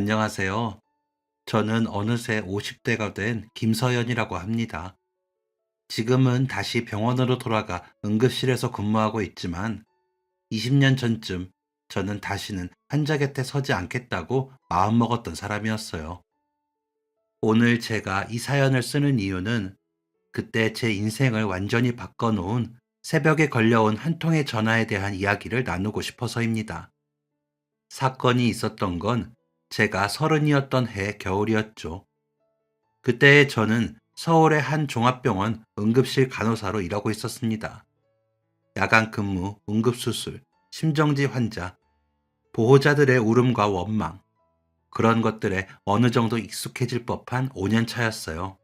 안녕하세요. 저는 어느새 50대가 된 김서연이라고 합니다. 지금은 다시 병원으로 돌아가 응급실에서 근무하고 있지만 20년 전쯤 저는 다시는 환자 곁에 서지 않겠다고 마음먹었던 사람이었어요. 오늘 제가 이 사연을 쓰는 이유는 그때 제 인생을 완전히 바꿔놓은 새벽에 걸려온 한 통의 전화에 대한 이야기를 나누고 싶어서입니다. 사건이 있었던 건 제가 서른이었던 해 겨울이었죠. 그때 저는 서울의 한 종합병원 응급실 간호사로 일하고 있었습니다. 야간 근무, 응급수술, 심정지 환자, 보호자들의 울음과 원망, 그런 것들에 어느 정도 익숙해질 법한 5년 차였어요.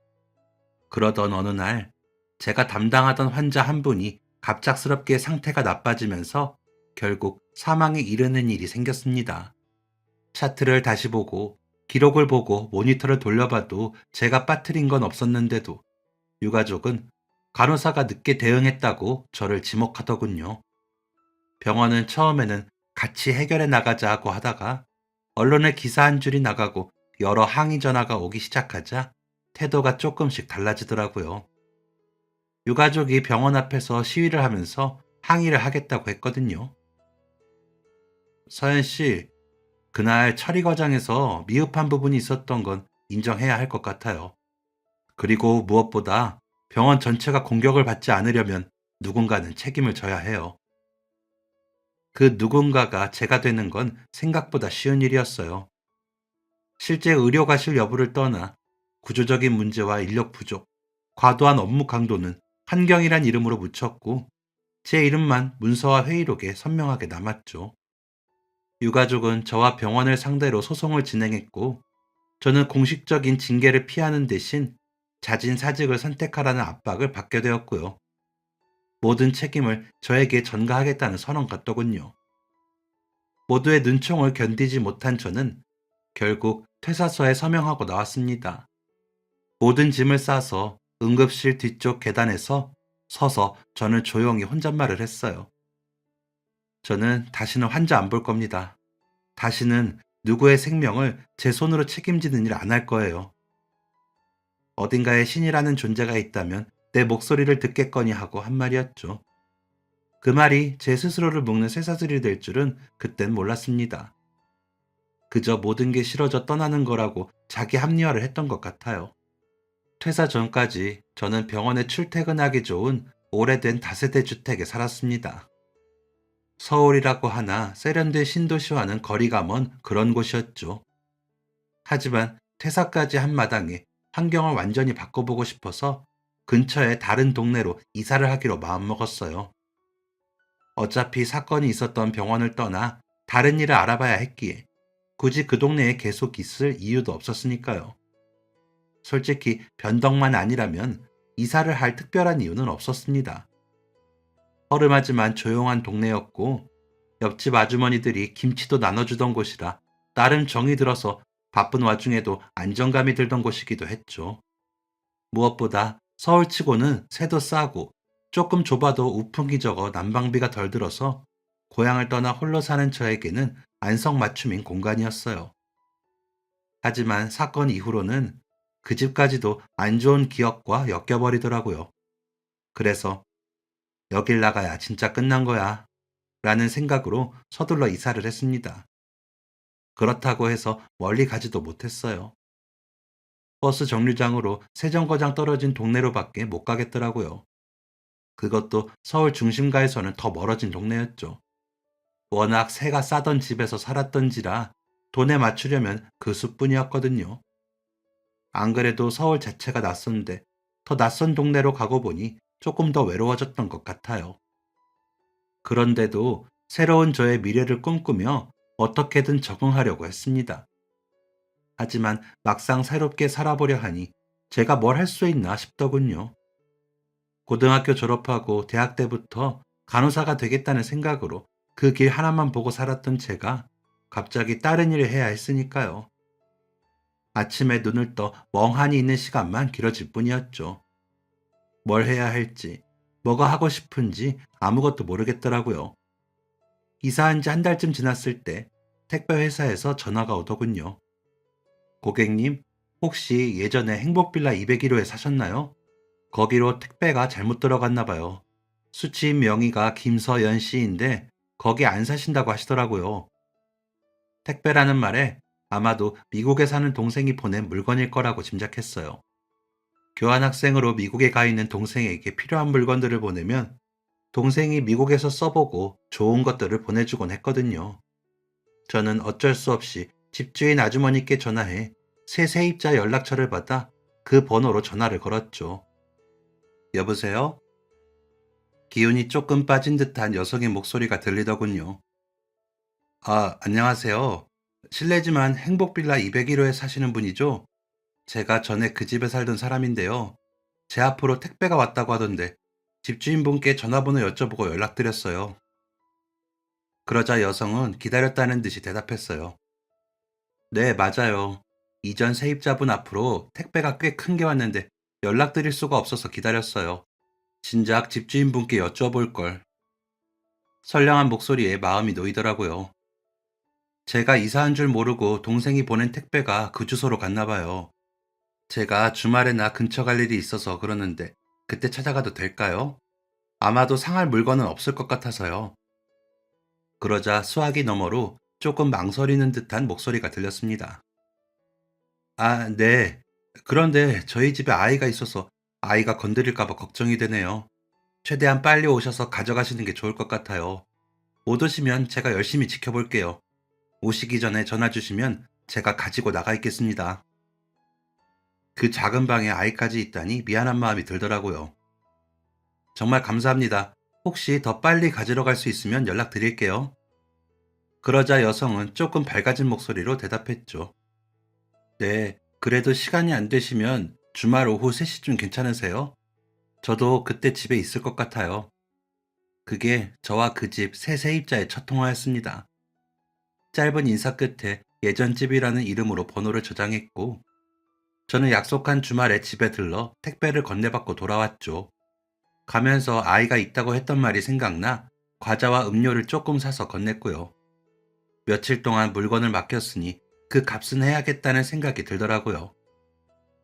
그러던 어느 날, 제가 담당하던 환자 한 분이 갑작스럽게 상태가 나빠지면서 결국 사망에 이르는 일이 생겼습니다. 차트를 다시 보고 기록을 보고 모니터를 돌려봐도 제가 빠뜨린 건 없었는데도 유가족은 간호사가 늦게 대응했다고 저를 지목하더군요. 병원은 처음에는 같이 해결해 나가자고 하다가 언론에 기사 한 줄이 나가고 여러 항의 전화가 오기 시작하자 태도가 조금씩 달라지더라고요. 유가족이 병원 앞에서 시위를 하면서 항의를 하겠다고 했거든요. 서현 씨, 그날 처리 과정에서 미흡한 부분이 있었던 건 인정해야 할 것 같아요. 그리고 무엇보다 병원 전체가 공격을 받지 않으려면 누군가는 책임을 져야 해요. 그 누군가가 제가 되는 건 생각보다 쉬운 일이었어요. 실제 의료 가실 여부를 떠나 구조적인 문제와 인력 부족, 과도한 업무 강도는 환경이란 이름으로 묻혔고 제 이름만 문서와 회의록에 선명하게 남았죠. 유가족은 저와 병원을 상대로 소송을 진행했고 저는 공식적인 징계를 피하는 대신 자진 사직을 선택하라는 압박을 받게 되었고요. 모든 책임을 저에게 전가하겠다는 선언 같더군요. 모두의 눈총을 견디지 못한 저는 결국 퇴사서에 서명하고 나왔습니다. 모든 짐을 싸서 응급실 뒤쪽 계단에서 서서 저는 조용히 혼잣말을 했어요. 저는 다시는 환자 안 볼 겁니다. 다시는 누구의 생명을 제 손으로 책임지는 일 안 할 거예요. 어딘가에 신이라는 존재가 있다면 내 목소리를 듣겠거니 하고 한 말이었죠. 그 말이 제 스스로를 묶는 쇠사슬이 될 줄은 그땐 몰랐습니다. 그저 모든 게 싫어져 떠나는 거라고 자기 합리화를 했던 것 같아요. 퇴사 전까지 저는 병원에 출퇴근하기 좋은 오래된 다세대 주택에 살았습니다. 서울이라고 하나 세련된 신도시와는 거리가 먼 그런 곳이었죠. 하지만 퇴사까지 한 마당에 환경을 완전히 바꿔보고 싶어서 근처의 다른 동네로 이사를 하기로 마음먹었어요. 어차피 사건이 있었던 병원을 떠나 다른 일을 알아봐야 했기에 굳이 그 동네에 계속 있을 이유도 없었으니까요. 솔직히 변덕만 아니라면 이사를 할 특별한 이유는 없었습니다. 허름하지만 조용한 동네였고 옆집 아주머니들이 김치도 나눠주던 곳이라 나름 정이 들어서 바쁜 와중에도 안정감이 들던 곳이기도 했죠. 무엇보다 서울치고는 새도 싸고 조금 좁아도 우풍이 적어 난방비가 덜 들어서 고향을 떠나 홀로 사는 저에게는 안성맞춤인 공간이었어요. 하지만 사건 이후로는 그 집까지도 안 좋은 기억과 엮여버리더라고요. 그래서 여길 나가야 진짜 끝난 거야 라는 생각으로 서둘러 이사를 했습니다. 그렇다고 해서 멀리 가지도 못했어요. 버스 정류장으로 세 정거장 떨어진 동네로밖에 못 가겠더라고요. 그것도 서울 중심가에서는 더 멀어진 동네였죠. 워낙 새가 싸던 집에서 살았던지라 돈에 맞추려면 그 수뿐이었거든요. 안 그래도 서울 자체가 낯선데 더 낯선 동네로 가고 보니 조금 더 외로워졌던 것 같아요. 그런데도 새로운 저의 미래를 꿈꾸며 어떻게든 적응하려고 했습니다. 하지만 막상 새롭게 살아보려 하니 제가 뭘 할 수 있나 싶더군요. 고등학교 졸업하고 대학 때부터 간호사가 되겠다는 생각으로 그 길 하나만 보고 살았던 제가 갑자기 다른 일을 해야 했으니까요. 아침에 눈을 떠 멍하니 있는 시간만 길어질 뿐이었죠. 뭘 해야 할지, 뭐가 하고 싶은지 아무것도 모르겠더라고요. 이사한 지 한 달쯤 지났을 때 택배 회사에서 전화가 오더군요. 고객님, 혹시 예전에 행복빌라 201호에 사셨나요? 거기로 택배가 잘못 들어갔나 봐요. 수취인 명의가 김서연 씨인데 거기 안 사신다고 하시더라고요. 택배라는 말에 아마도 미국에 사는 동생이 보낸 물건일 거라고 짐작했어요. 교환학생으로 미국에 가 있는 동생에게 필요한 물건들을 보내면 동생이 미국에서 써보고 좋은 것들을 보내주곤 했거든요. 저는 어쩔 수 없이 집주인 아주머니께 전화해 새 세입자 연락처를 받아 그 번호로 전화를 걸었죠. 여보세요? 기운이 조금 빠진 듯한 여성의 목소리가 들리더군요. 아, 안녕하세요. 실례지만 행복빌라 201호에 사시는 분이죠? 제가 전에 그 집에 살던 사람인데요. 제 앞으로 택배가 왔다고 하던데 집주인분께 전화번호 여쭤보고 연락드렸어요. 그러자 여성은 기다렸다는 듯이 대답했어요. 네, 맞아요. 이전 세입자분 앞으로 택배가 꽤 큰 게 왔는데 연락드릴 수가 없어서 기다렸어요. 진작 집주인분께 여쭤볼 걸. 선량한 목소리에 마음이 놓이더라고요. 제가 이사한 줄 모르고 동생이 보낸 택배가 그 주소로 갔나 봐요. 제가 주말에나 근처 갈 일이 있어서 그러는데 그때 찾아가도 될까요? 아마도 상할 물건은 없을 것 같아서요. 그러자 수화기 너머로 조금 망설이는 듯한 목소리가 들렸습니다. 아, 네. 그런데 저희 집에 아이가 있어서 아이가 건드릴까 봐 걱정이 되네요. 최대한 빨리 오셔서 가져가시는 게 좋을 것 같아요. 못 오시면 제가 열심히 지켜볼게요. 오시기 전에 전화 주시면 제가 가지고 나가 있겠습니다. 그 작은 방에 아이까지 있다니 미안한 마음이 들더라고요. 정말 감사합니다. 혹시 더 빨리 가지러 갈 수 있으면 연락드릴게요. 그러자 여성은 조금 밝아진 목소리로 대답했죠. 네, 그래도 시간이 안 되시면 주말 오후 3시쯤 괜찮으세요? 저도 그때 집에 있을 것 같아요. 그게 저와 그 집 새 세입자의 첫 통화였습니다. 짧은 인사 끝에 예전 집이라는 이름으로 번호를 저장했고, 저는 약속한 주말에 집에 들러 택배를 건네받고 돌아왔죠. 가면서 아이가 있다고 했던 말이 생각나 과자와 음료를 조금 사서 건넸고요. 며칠 동안 물건을 맡겼으니 그 값은 해야겠다는 생각이 들더라고요.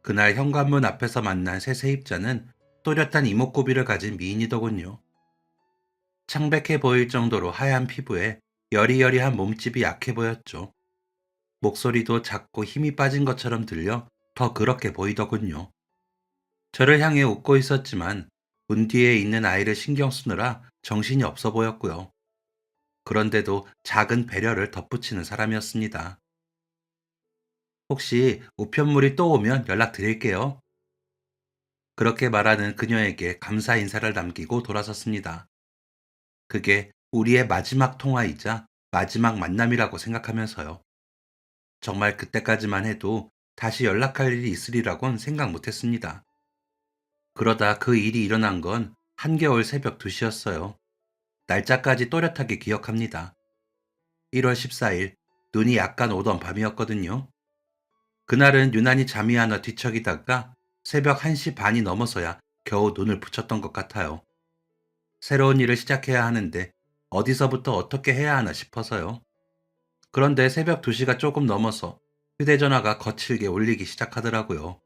그날 현관문 앞에서 만난 새 세입자는 또렷한 이목구비를 가진 미인이더군요. 창백해 보일 정도로 하얀 피부에 여리여리한 몸집이 약해 보였죠. 목소리도 작고 힘이 빠진 것처럼 들려 더 그렇게 보이더군요. 저를 향해 웃고 있었지만 문 뒤에 있는 아이를 신경 쓰느라 정신이 없어 보였고요. 그런데도 작은 배려를 덧붙이는 사람이었습니다. 혹시 우편물이 또 오면 연락드릴게요. 그렇게 말하는 그녀에게 감사 인사를 남기고 돌아섰습니다. 그게 우리의 마지막 통화이자 마지막 만남이라고 생각하면서요. 정말 그때까지만 해도 다시 연락할 일이 있으리라곤 생각 못했습니다. 그러다 그 일이 일어난 건 한겨울 새벽 2시였어요. 날짜까지 또렷하게 기억합니다. 1월 14일, 눈이 약간 오던 밤이었거든요. 그날은 유난히 잠이 안 와 뒤척이다가 새벽 1시 반이 넘어서야 겨우 눈을 붙였던 것 같아요. 새로운 일을 시작해야 하는데 어디서부터 어떻게 해야 하나 싶어서요. 그런데 새벽 2시가 조금 넘어서 휴대전화가 거칠게 울리기 시작하더라고요.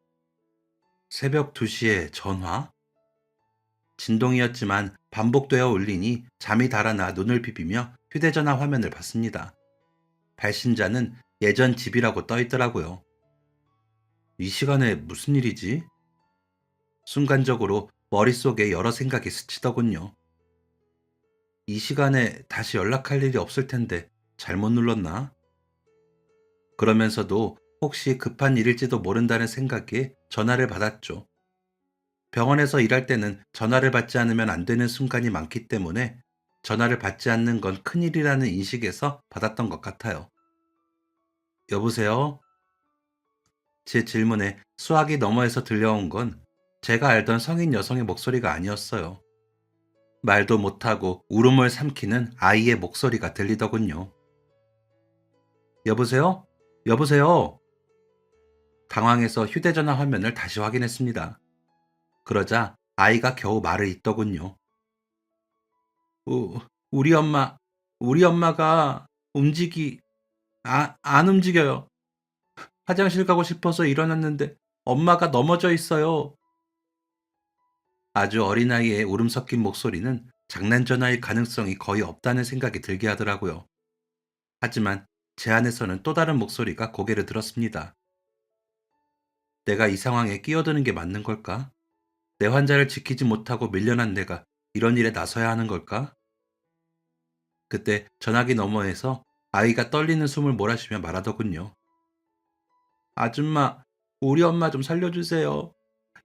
새벽 2시에 전화? 진동이었지만 반복되어 울리니 잠이 달아나 눈을 비비며 휴대전화 화면을 봤습니다. 발신자는 예전 집이라고 떠 있더라고요. 이 시간에 무슨 일이지? 순간적으로 머릿속에 여러 생각이 스치더군요. 이 시간에 다시 연락할 일이 없을 텐데 잘못 눌렀나? 그러면서도 혹시 급한 일일지도 모른다는 생각에 전화를 받았죠. 병원에서 일할 때는 전화를 받지 않으면 안 되는 순간이 많기 때문에 전화를 받지 않는 건 큰일이라는 인식에서 받았던 것 같아요. 여보세요? 제 질문에 수화기 너머에서 들려온 건 제가 알던 성인 여성의 목소리가 아니었어요. 말도 못하고 울음을 삼키는 아이의 목소리가 들리더군요. 여보세요? 여보세요? 당황해서 휴대전화 화면을 다시 확인했습니다. 그러자 아이가 겨우 말을 잇더군요. 우, 우리 엄마, 우리 엄마가 안 움직여요. 화장실 가고 싶어서 일어났는데 엄마가 넘어져 있어요. 아주 어린 아이의 울음 섞인 목소리는 장난 전화일 가능성이 거의 없다는 생각이 들게 하더라고요. 하지만 제 안에서는 또 다른 목소리가 고개를 들었습니다. 내가 이 상황에 끼어드는 게 맞는 걸까? 내 환자를 지키지 못하고 밀려난 내가 이런 일에 나서야 하는 걸까? 그때 전화기 너머에서 아이가 떨리는 숨을 몰아쉬며 말하더군요. 아줌마, 우리 엄마 좀 살려주세요.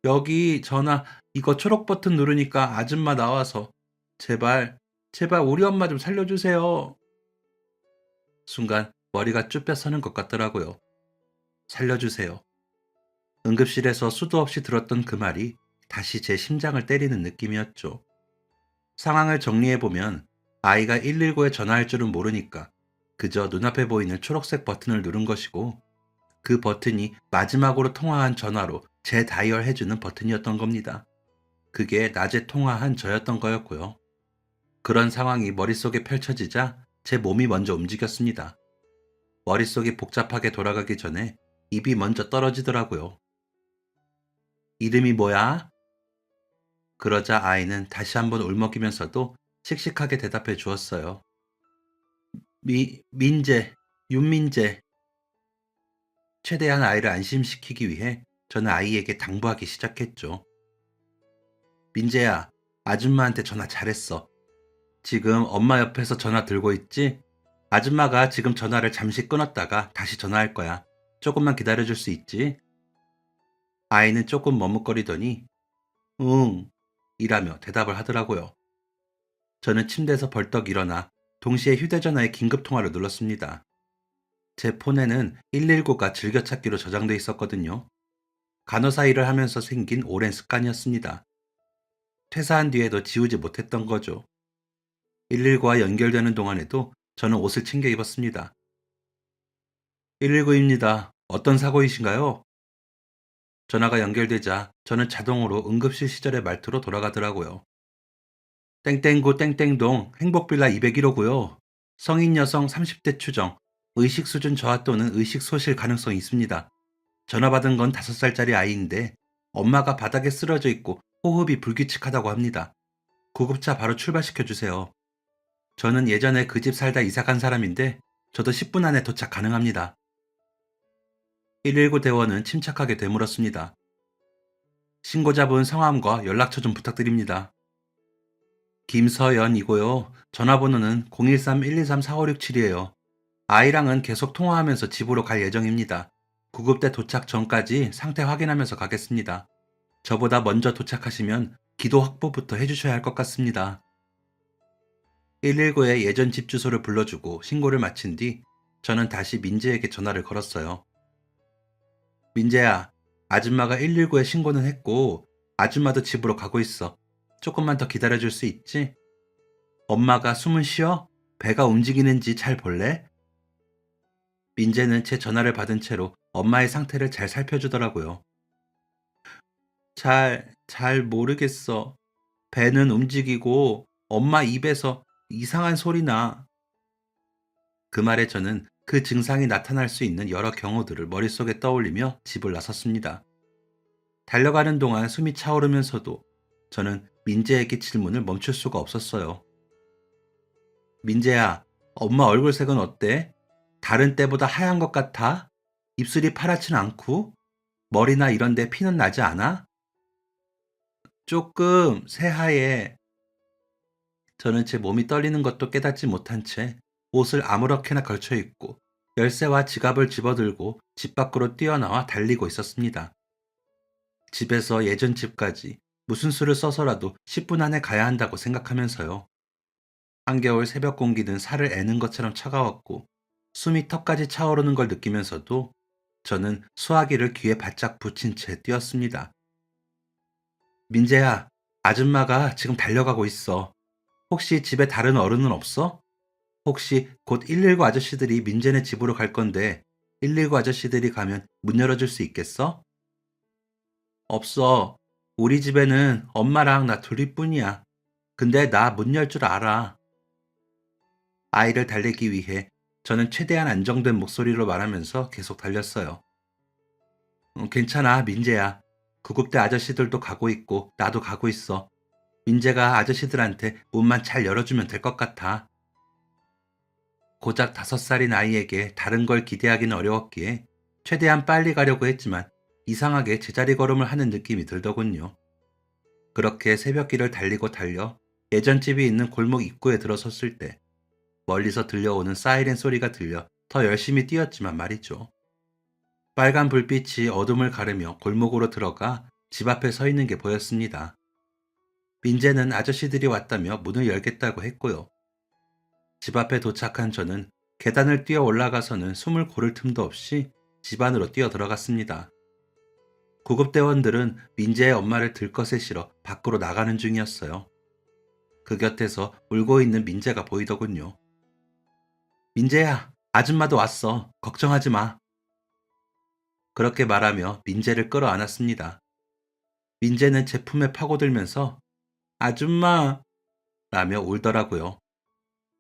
여기 전화, 이거 초록 버튼 누르니까 아줌마 나와서. 제발, 제발 우리 엄마 좀 살려주세요. 순간 머리가 쭈뼛 서는 것 같더라고요. 살려주세요. 응급실에서 수도 없이 들었던 그 말이 다시 제 심장을 때리는 느낌이었죠. 상황을 정리해보면 아이가 119에 전화할 줄은 모르니까 그저 눈앞에 보이는 초록색 버튼을 누른 것이고 그 버튼이 마지막으로 통화한 전화로 재다이얼 해주는 버튼이었던 겁니다. 그게 낮에 통화한 저였던 거였고요. 그런 상황이 머릿속에 펼쳐지자 제 몸이 먼저 움직였습니다. 머릿속이 복잡하게 돌아가기 전에 입이 먼저 떨어지더라고요. 이름이 뭐야? 그러자 아이는 다시 한번 울먹이면서도 씩씩하게 대답해 주었어요. 민재, 윤민재. 최대한 아이를 안심시키기 위해 저는 아이에게 당부하기 시작했죠. 민재야, 아줌마한테 전화 잘했어. 지금 엄마 옆에서 전화 들고 있지? 아줌마가 지금 전화를 잠시 끊었다가 다시 전화할 거야. 조금만 기다려줄 수 있지? 아이는 조금 머뭇거리더니 응, 이라며 대답을 하더라고요. 저는 침대에서 벌떡 일어나 동시에 휴대전화의 긴급통화를 눌렀습니다. 제 폰에는 119가 즐겨찾기로 저장돼 있었거든요. 간호사 일을 하면서 생긴 오랜 습관이었습니다. 퇴사한 뒤에도 지우지 못했던 거죠. 119와 연결되는 동안에도 저는 옷을 챙겨 입었습니다. 119입니다. 어떤 사고이신가요? 전화가 연결되자 저는 자동으로 응급실 시절의 말투로 돌아가더라고요. 땡땡구 땡땡동 행복빌라 201호고요. 성인 여성 30대 추정, 의식 수준 저하 또는 의식 소실 가능성이 있습니다. 전화 받은 건 5살짜리 아이인데 엄마가 바닥에 쓰러져 있고 호흡이 불규칙하다고 합니다. 구급차 바로 출발시켜 주세요. 저는 예전에 그 집 살다 이사 간 사람인데 저도 10분 안에 도착 가능합니다. 119 대원은 침착하게 되물었습니다. 신고자분 성함과 연락처 좀 부탁드립니다. 김서연이고요. 전화번호는 013-123-4567이에요. 아이랑은 계속 통화하면서 집으로 갈 예정입니다. 구급대 도착 전까지 상태 확인하면서 가겠습니다. 저보다 먼저 도착하시면 기도 확보부터 해주셔야 할 것 같습니다. 119의 예전 집 주소를 불러주고 신고를 마친 뒤 저는 다시 민재에게 전화를 걸었어요. 민재야, 아줌마가 119에 신고는 했고 아줌마도 집으로 가고 있어. 조금만 더 기다려줄 수 있지? 엄마가 숨은 쉬어? 배가 움직이는지 잘 볼래? 민재는 제 전화를 받은 채로 엄마의 상태를 잘 살펴주더라고요. 잘 모르겠어. 배는 움직이고 엄마 입에서 이상한 소리 나. 그 말에 저는 그 증상이 나타날 수 있는 여러 경우들을 머릿속에 떠올리며 집을 나섰습니다. 달려가는 동안 숨이 차오르면서도 저는 민재에게 질문을 멈출 수가 없었어요. 민재야, 엄마 얼굴색은 어때? 다른 때보다 하얀 것 같아? 입술이 파랗진 않고? 머리나 이런 데 피는 나지 않아? 조금 새하얘. 저는 제 몸이 떨리는 것도 깨닫지 못한 채 옷을 아무렇게나 걸쳐 입고 열쇠와 지갑을 집어들고 집 밖으로 뛰어나와 달리고 있었습니다. 집에서 예전 집까지 무슨 수를 써서라도 10분 안에 가야 한다고 생각하면서요. 한겨울 새벽 공기는 살을 애는 것처럼 차가웠고 숨이 턱까지 차오르는 걸 느끼면서도 저는 수화기를 귀에 바짝 붙인 채 뛰었습니다. 민재야, 아줌마가 지금 달려가고 있어. 혹시 집에 다른 어른은 없어? 혹시 곧 119 아저씨들이 민재네 집으로 갈 건데 119 아저씨들이 가면 문 열어줄 수 있겠어? 없어. 우리 집에는 엄마랑 나 둘이뿐이야. 근데 나 문 열 줄 알아. 아이를 달래기 위해 저는 최대한 안정된 목소리로 말하면서 계속 달렸어요. 괜찮아, 민재야. 구급대 아저씨들도 가고 있고, 나도 가고 있어. 민재가 아저씨들한테 문만 잘 열어주면 될 것 같아. 고작 5살인 아이에게 다른 걸 기대하기는 어려웠기에 최대한 빨리 가려고 했지만 이상하게 제자리 걸음을 하는 느낌이 들더군요. 그렇게 새벽길을 달리고 달려 예전 집이 있는 골목 입구에 들어섰을 때 멀리서 들려오는 사이렌 소리가 들려 더 열심히 뛰었지만 말이죠. 빨간 불빛이 어둠을 가르며 골목으로 들어가 집 앞에 서 있는 게 보였습니다. 민재는 아저씨들이 왔다며 문을 열겠다고 했고요. 집 앞에 도착한 저는 계단을 뛰어 올라가서는 숨을 고를 틈도 없이 집 안으로 뛰어 들어갔습니다. 구급대원들은 민재의 엄마를 들것에 실어 밖으로 나가는 중이었어요. 그 곁에서 울고 있는 민재가 보이더군요. 민재야, 아줌마도 왔어. 걱정하지 마. 그렇게 말하며 민재를 끌어안았습니다. 민재는 제 품에 파고들면서 아줌마 라며 울더라고요.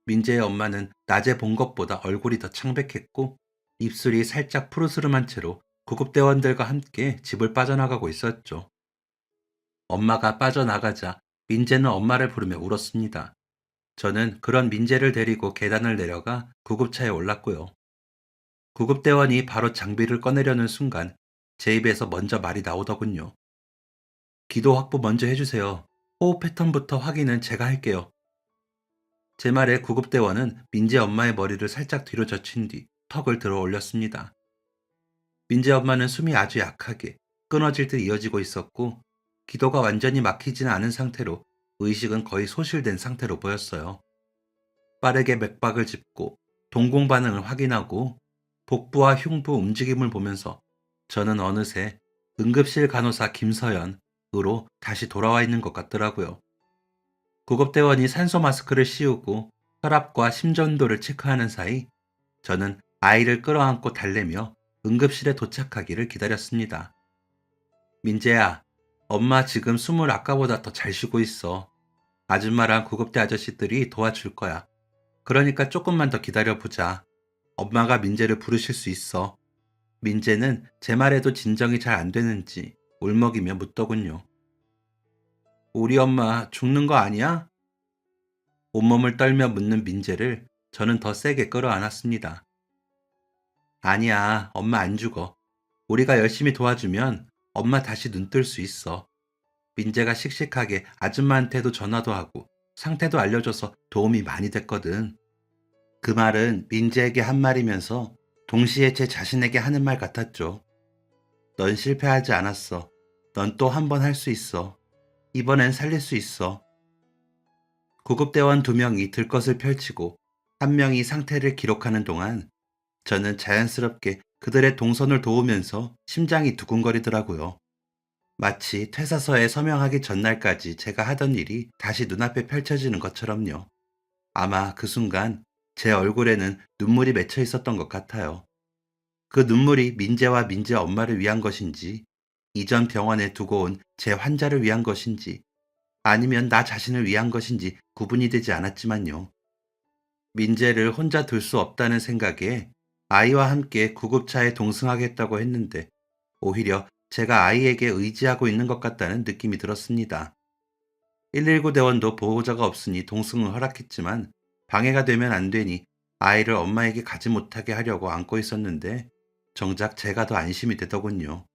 민재의 엄마는 낮에 본 것보다 얼굴이 더 창백했고 입술이 살짝 푸르스름한 채로 구급대원들과 함께 집을 빠져나가고 있었죠. 엄마가 빠져나가자 민재는 엄마를 부르며 울었습니다. 저는 그런 민재를 데리고 계단을 내려가 구급차에 올랐고요. 구급대원이 바로 장비를 꺼내려는 순간 제 입에서 먼저 말이 나오더군요. 기도 확보 먼저 해주세요. 호흡 패턴부터 확인은 제가 할게요. 제 말에 구급대원은 민재 엄마의 머리를 살짝 뒤로 젖힌 뒤 턱을 들어 올렸습니다. 민재 엄마는 숨이 아주 약하게 끊어질 듯 이어지고 있었고 기도가 완전히 막히지는 않은 상태로 의식은 거의 소실된 상태로 보였어요. 빠르게 맥박을 짚고 동공 반응을 확인하고 복부와 흉부 움직임을 보면서 저는 어느새 응급실 간호사 김서연으로 다시 돌아와 있는 것 같더라고요. 구급대원이 산소 마스크를 씌우고 혈압과 심전도를 체크하는 사이 저는 아이를 끌어안고 달래며 응급실에 도착하기를 기다렸습니다. 민재야, 엄마 지금 숨을 아까보다 더 잘 쉬고 있어. 아줌마랑 구급대 아저씨들이 도와줄 거야. 그러니까 조금만 더 기다려보자. 엄마가 민재를 부르실 수 있어. 민재는 제 말에도 진정이 잘 안 되는지 울먹이며 묻더군요. 우리 엄마 죽는 거 아니야? 온몸을 떨며 묻는 민재를 저는 더 세게 끌어안았습니다. 아니야, 엄마 안 죽어. 우리가 열심히 도와주면 엄마 다시 눈뜰 수 있어. 민재가 씩씩하게 아줌마한테도 전화도 하고 상태도 알려줘서 도움이 많이 됐거든. 그 말은 민재에게 한 말이면서 동시에 제 자신에게 하는 말 같았죠. 넌 실패하지 않았어. 넌 또 한 번 할 수 있어. 이번엔 살릴 수 있어. 구급대원 2명이 들것을 펼치고 1명이 상태를 기록하는 동안 저는 자연스럽게 그들의 동선을 도우면서 심장이 두근거리더라고요. 마치 퇴사서에 서명하기 전날까지 제가 하던 일이 다시 눈앞에 펼쳐지는 것처럼요. 아마 그 순간 제 얼굴에는 눈물이 맺혀 있었던 것 같아요. 그 눈물이 민재와 민재 엄마를 위한 것인지, 이전 병원에 두고 온 제 환자를 위한 것인지, 아니면 나 자신을 위한 것인지 구분이 되지 않았지만요. 민재를 혼자 둘 수 없다는 생각에 아이와 함께 구급차에 동승하겠다고 했는데 오히려 제가 아이에게 의지하고 있는 것 같다는 느낌이 들었습니다. 119 대원도 보호자가 없으니 동승을 허락했지만 방해가 되면 안 되니 아이를 엄마에게 가지 못하게 하려고 안고 있었는데 정작 제가 더 안심이 되더군요.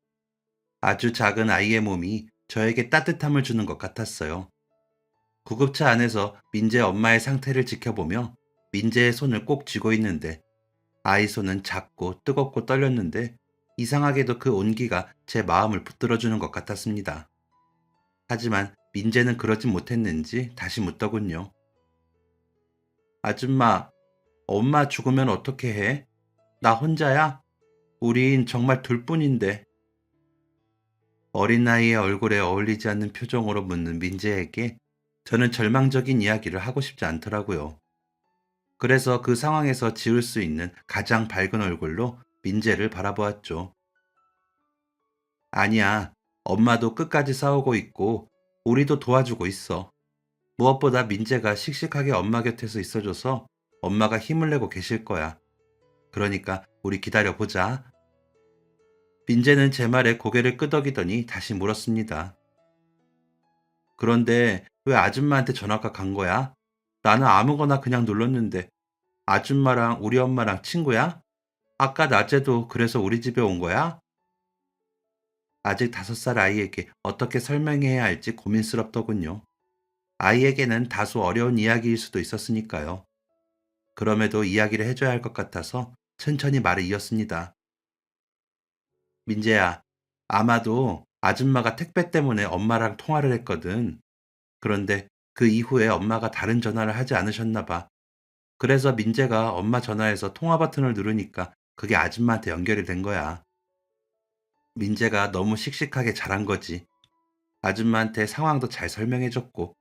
아주 작은 아이의 몸이 저에게 따뜻함을 주는 것 같았어요. 구급차 안에서 민재 엄마의 상태를 지켜보며 민재의 손을 꼭 쥐고 있는데 아이 손은 작고 뜨겁고 떨렸는데 이상하게도 그 온기가 제 마음을 붙들어주는 것 같았습니다. 하지만 민재는 그러진 못했는지 다시 묻더군요. 아줌마, 엄마 죽으면 어떻게 해? 나 혼자야? 우린 정말 둘뿐인데. 어린 아이의 얼굴에 어울리지 않는 표정으로 묻는 민재에게 저는 절망적인 이야기를 하고 싶지 않더라고요. 그래서 그 상황에서 지을 수 있는 가장 밝은 얼굴로 민재를 바라보았죠. 아니야, 엄마도 끝까지 싸우고 있고, 우리도 도와주고 있어. 무엇보다 민재가 씩씩하게 엄마 곁에서 있어줘서 엄마가 힘을 내고 계실 거야. 그러니까 우리 기다려보자. 민재는 제 말에 고개를 끄덕이더니 다시 물었습니다. 그런데 왜 아줌마한테 전화가 간 거야? 나는 아무거나 그냥 눌렀는데 아줌마랑 우리 엄마랑 친구야? 아까 낮에도 그래서 우리 집에 온 거야? 아직 5살 아이에게 어떻게 설명해야 할지 고민스럽더군요. 아이에게는 다소 어려운 이야기일 수도 있었으니까요. 그럼에도 이야기를 해줘야 할 것 같아서 천천히 말을 이었습니다. 민재야, 아마도 아줌마가 택배 때문에 엄마랑 통화를 했거든. 그런데 그 이후에 엄마가 다른 전화를 하지 않으셨나 봐. 그래서 민재가 엄마 전화해서 통화 버튼을 누르니까 그게 아줌마한테 연결이 된 거야. 민재가 너무 씩씩하게 잘한 거지. 아줌마한테 상황도 잘 설명해줬고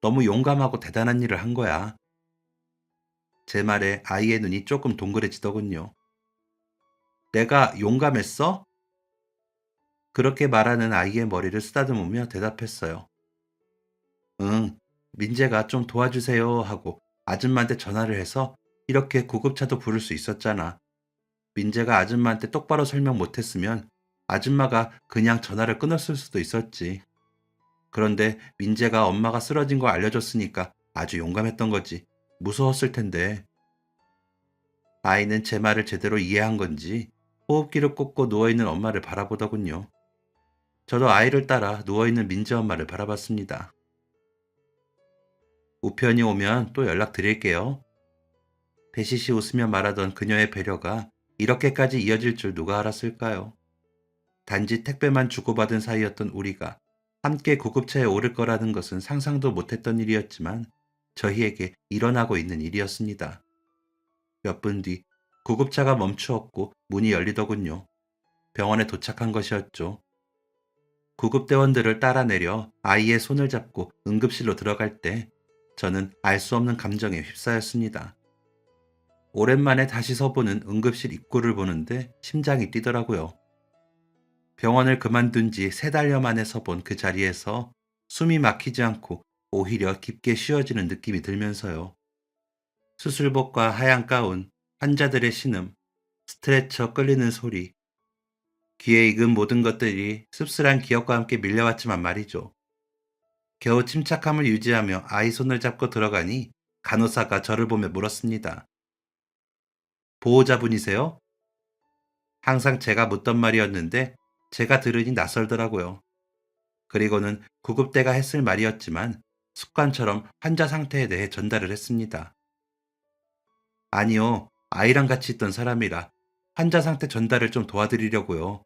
너무 용감하고 대단한 일을 한 거야. 제 말에 아이의 눈이 조금 동그래지더군요. 내가 용감했어? 그렇게 말하는 아이의 머리를 쓰다듬으며 대답했어요. 응, 민재가 좀 도와주세요 하고 아줌마한테 전화를 해서 이렇게 구급차도 부를 수 있었잖아. 민재가 아줌마한테 똑바로 설명 못했으면 아줌마가 그냥 전화를 끊었을 수도 있었지. 그런데 민재가 엄마가 쓰러진 거 알려줬으니까 아주 용감했던 거지. 무서웠을 텐데. 아이는 제 말을 제대로 이해한 건지 호흡기를 꽂고 누워있는 엄마를 바라보더군요. 저도 아이를 따라 누워있는 민재 엄마를 바라봤습니다. 우편이 오면 또 연락드릴게요. 배시시 웃으며 말하던 그녀의 배려가 이렇게까지 이어질 줄 누가 알았을까요? 단지 택배만 주고받은 사이였던 우리가 함께 구급차에 오를 거라는 것은 상상도 못했던 일이었지만 저희에게 일어나고 있는 일이었습니다. 몇 분 뒤 구급차가 멈추었고 문이 열리더군요. 병원에 도착한 것이었죠. 구급대원들을 따라 내려 아이의 손을 잡고 응급실로 들어갈 때 저는 알 수 없는 감정에 휩싸였습니다. 오랜만에 다시 서보는 응급실 입구를 보는데 심장이 뛰더라고요. 병원을 그만둔 지 3달여 만에 서본 그 자리에서 숨이 막히지 않고 오히려 깊게 쉬어지는 느낌이 들면서요. 수술복과 하얀 가운, 환자들의 신음, 스트레처 끌리는 소리, 귀에 익은 모든 것들이 씁쓸한 기억과 함께 밀려왔지만 말이죠. 겨우 침착함을 유지하며 아이 손을 잡고 들어가니 간호사가 저를 보며 물었습니다. 보호자분이세요? 항상 제가 묻던 말이었는데 제가 들으니 낯설더라고요. 그리고는 구급대가 했을 말이었지만 습관처럼 환자 상태에 대해 전달을 했습니다. 아니요, 아이랑 같이 있던 사람이라 환자 상태 전달을 좀 도와드리려고요.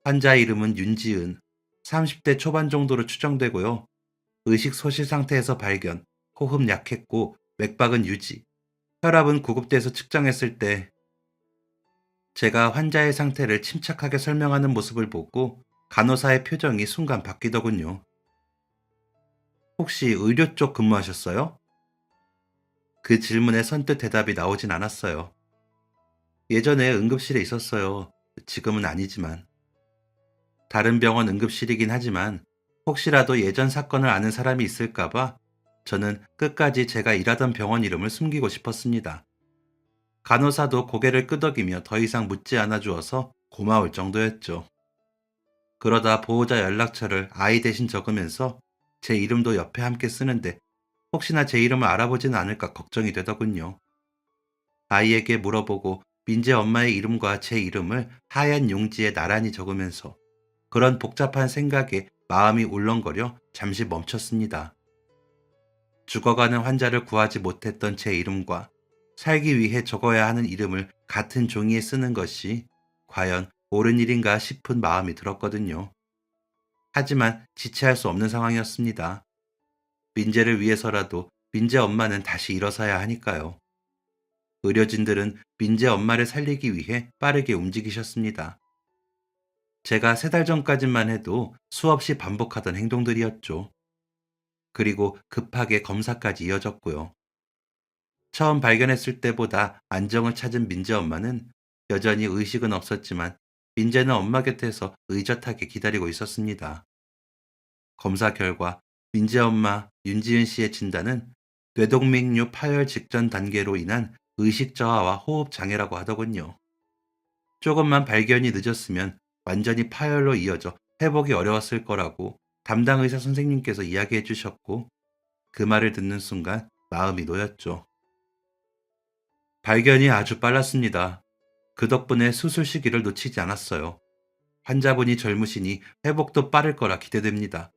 환자 이름은 윤지은, 30대 초반 정도로 추정되고요. 의식 소실 상태에서 발견, 호흡 약했고 맥박은 유지, 혈압은 구급대에서 측정했을 때 제가 환자의 상태를 침착하게 설명하는 모습을 보고 간호사의 표정이 순간 바뀌더군요. 혹시 의료 쪽 근무하셨어요? 그 질문에 선뜻 대답이 나오진 않았어요. 예전에 응급실에 있었어요. 지금은 아니지만. 다른 병원 응급실이긴 하지만 혹시라도 예전 사건을 아는 사람이 있을까봐 저는 끝까지 제가 일하던 병원 이름을 숨기고 싶었습니다. 간호사도 고개를 끄덕이며 더 이상 묻지 않아 주어서 고마울 정도였죠. 그러다 보호자 연락처를 아이 대신 적으면서 제 이름도 옆에 함께 쓰는데 혹시나 제 이름을 알아보진 않을까 걱정이 되더군요. 아이에게 물어보고 민재 엄마의 이름과 제 이름을 하얀 용지에 나란히 적으면서 그런 복잡한 생각에 마음이 울렁거려 잠시 멈췄습니다. 죽어가는 환자를 구하지 못했던 제 이름과 살기 위해 적어야 하는 이름을 같은 종이에 쓰는 것이 과연 옳은 일인가 싶은 마음이 들었거든요. 하지만 지체할 수 없는 상황이었습니다. 민재를 위해서라도 민재 엄마는 다시 일어서야 하니까요. 의료진들은 민재 엄마를 살리기 위해 빠르게 움직이셨습니다. 제가 3달 전까지만 해도 수없이 반복하던 행동들이었죠. 그리고 급하게 검사까지 이어졌고요. 처음 발견했을 때보다 안정을 찾은 민재 엄마는 여전히 의식은 없었지만 민재는 엄마 곁에서 의젓하게 기다리고 있었습니다. 검사 결과 민재 엄마 윤지은 씨의 진단은 뇌동맥류 파열 직전 단계로 인한 의식 저하와 호흡 장애라고 하더군요. 조금만 발견이 늦었으면 완전히 파열로 이어져 회복이 어려웠을 거라고 담당 의사 선생님께서 이야기해 주셨고, 그 말을 듣는 순간 마음이 놓였죠. 발견이 아주 빨랐습니다. 그 덕분에 수술 시기를 놓치지 않았어요. 환자분이 젊으시니 회복도 빠를 거라 기대됩니다.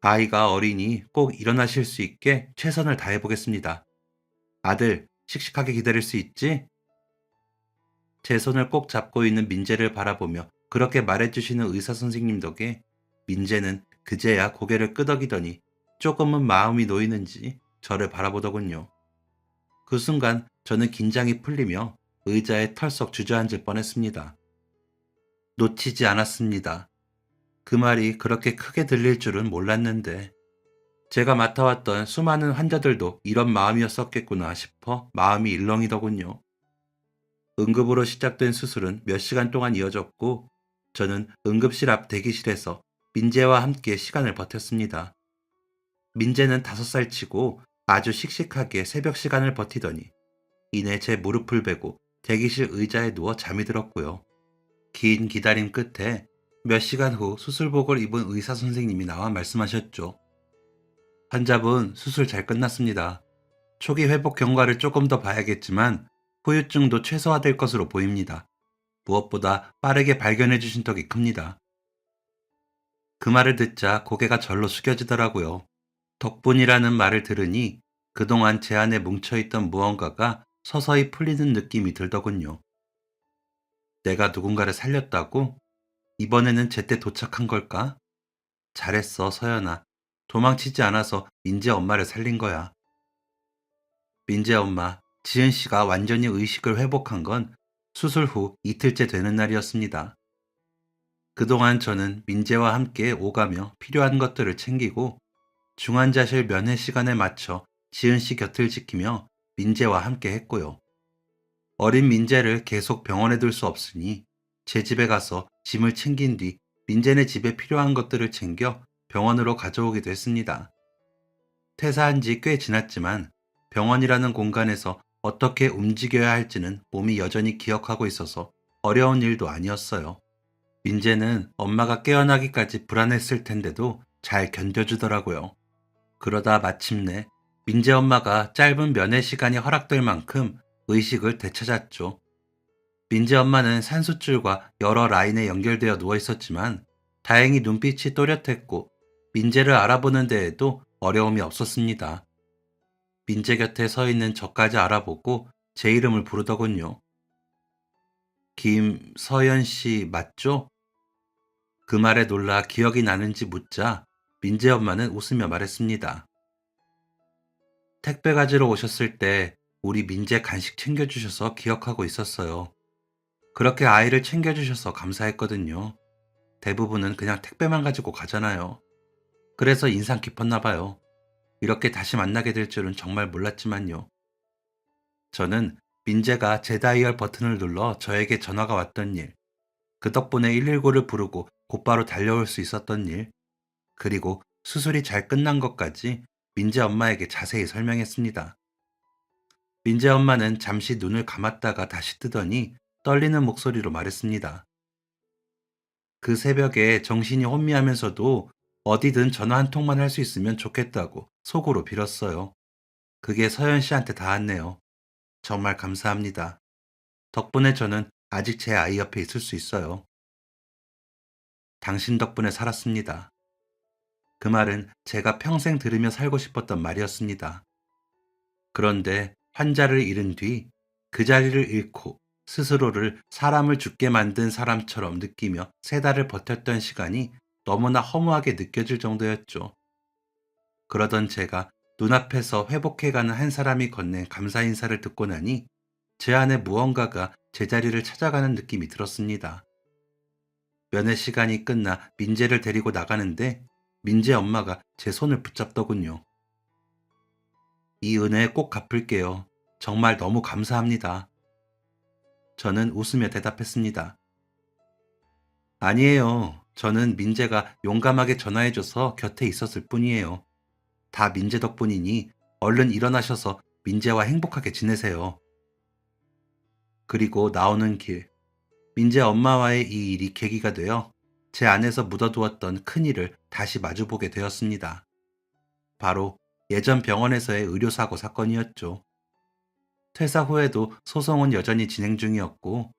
아이가 어리니 꼭 일어나실 수 있게 최선을 다해 보겠습니다. 아들, 씩씩하게 기다릴 수 있지? 제 손을 꼭 잡고 있는 민재를 바라보며 그렇게 말해주시는 의사 선생님 덕에 민재는 그제야 고개를 끄덕이더니 조금은 마음이 놓이는지 저를 바라보더군요. 그 순간 저는 긴장이 풀리며 의자에 털썩 주저앉을 뻔했습니다. 놓치지 않았습니다. 그 말이 그렇게 크게 들릴 줄은 몰랐는데 제가 맡아왔던 수많은 환자들도 이런 마음이었었겠구나 싶어 마음이 일렁이더군요. 응급으로 시작된 수술은 몇 시간 동안 이어졌고 저는 응급실 앞 대기실에서 민재와 함께 시간을 버텼습니다. 민재는 5살 치고 아주 씩씩하게 새벽 시간을 버티더니 이내 제 무릎을 베고 대기실 의자에 누워 잠이 들었고요. 긴 기다림 끝에 몇 시간 후 수술복을 입은 의사 선생님이 나와 말씀하셨죠. 환자분 수술 잘 끝났습니다. 초기 회복 경과를 조금 더 봐야겠지만 후유증도 최소화될 것으로 보입니다. 무엇보다 빠르게 발견해 주신 덕이 큽니다. 그 말을 듣자 고개가 절로 숙여지더라고요. 덕분이라는 말을 들으니 그동안 제 안에 뭉쳐있던 무언가가 서서히 풀리는 느낌이 들더군요. 내가 누군가를 살렸다고? 이번에는 제때 도착한 걸까? 잘했어, 서연아. 도망치지 않아서 민재 엄마를 살린 거야. 민재 엄마, 지은 씨가 완전히 의식을 회복한 건 수술 후 이틀째 되는 날이었습니다. 그동안 저는 민재와 함께 오가며 필요한 것들을 챙기고 중환자실 면회 시간에 맞춰 지은 씨 곁을 지키며 민재와 함께 했고요. 어린 민재를 계속 병원에 둘 수 없으니 제 집에 가서 짐을 챙긴 뒤 민재네 집에 필요한 것들을 챙겨 병원으로 가져오기도 했습니다. 퇴사한 지 꽤 지났지만 병원이라는 공간에서 어떻게 움직여야 할지는 몸이 여전히 기억하고 있어서 어려운 일도 아니었어요. 민재는 엄마가 깨어나기까지 불안했을 텐데도 잘 견뎌주더라고요. 그러다 마침내 민재 엄마가 짧은 면회 시간이 허락될 만큼 의식을 되찾았죠. 민재 엄마는 산수줄과 여러 라인에 연결되어 누워 있었지만 다행히 눈빛이 또렷했고 민재를 알아보는 데에도 어려움이 없었습니다. 민재 곁에 서 있는 저까지 알아보고 제 이름을 부르더군요. 김서연 씨 맞죠? 그 말에 놀라 기억이 나는지 묻자 민재 엄마는 웃으며 말했습니다. 택배 가지러 오셨을 때 우리 민재 간식 챙겨주셔서 기억하고 있었어요. 그렇게 아이를 챙겨주셔서 감사했거든요. 대부분은 그냥 택배만 가지고 가잖아요. 그래서 인상 깊었나 봐요. 이렇게 다시 만나게 될 줄은 정말 몰랐지만요. 저는 민재가 제 다이얼 버튼을 눌러 저에게 전화가 왔던 일, 그 덕분에 119를 부르고 곧바로 달려올 수 있었던 일, 그리고 수술이 잘 끝난 것까지 민재 엄마에게 자세히 설명했습니다. 민재 엄마는 잠시 눈을 감았다가 다시 뜨더니 떨리는 목소리로 말했습니다. 그 새벽에 정신이 혼미하면서도 어디든 전화 한 통만 할 수 있으면 좋겠다고 속으로 빌었어요. 그게 서연 씨한테 닿았네요. 정말 감사합니다. 덕분에 저는 아직 제 아이 옆에 있을 수 있어요. 당신 덕분에 살았습니다. 그 말은 제가 평생 들으며 살고 싶었던 말이었습니다. 그런데 환자를 잃은 뒤 그 자리를 잃고 스스로를 사람을 죽게 만든 사람처럼 느끼며 3달을 버텼던 시간이 너무나 허무하게 느껴질 정도였죠. 그러던 제가 눈앞에서 회복해가는 한 사람이 건넨 감사 인사를 듣고 나니 제 안에 무언가가 제자리를 찾아가는 느낌이 들었습니다. 면회 시간이 끝나 민재를 데리고 나가는데 민재 엄마가 제 손을 붙잡더군요. 이 은혜 꼭 갚을게요. 정말 너무 감사합니다. 저는 웃으며 대답했습니다. 아니에요. 저는 민재가 용감하게 전화해줘서 곁에 있었을 뿐이에요. 다 민재 덕분이니 얼른 일어나셔서 민재와 행복하게 지내세요. 그리고 나오는 길. 민재 엄마와의 이 일이 계기가 되어 제 안에서 묻어두었던 큰일을 다시 마주보게 되었습니다. 바로 예전 병원에서의 의료사고 사건이었죠. 퇴사 후에도 소송은 여전히 진행 중이었고,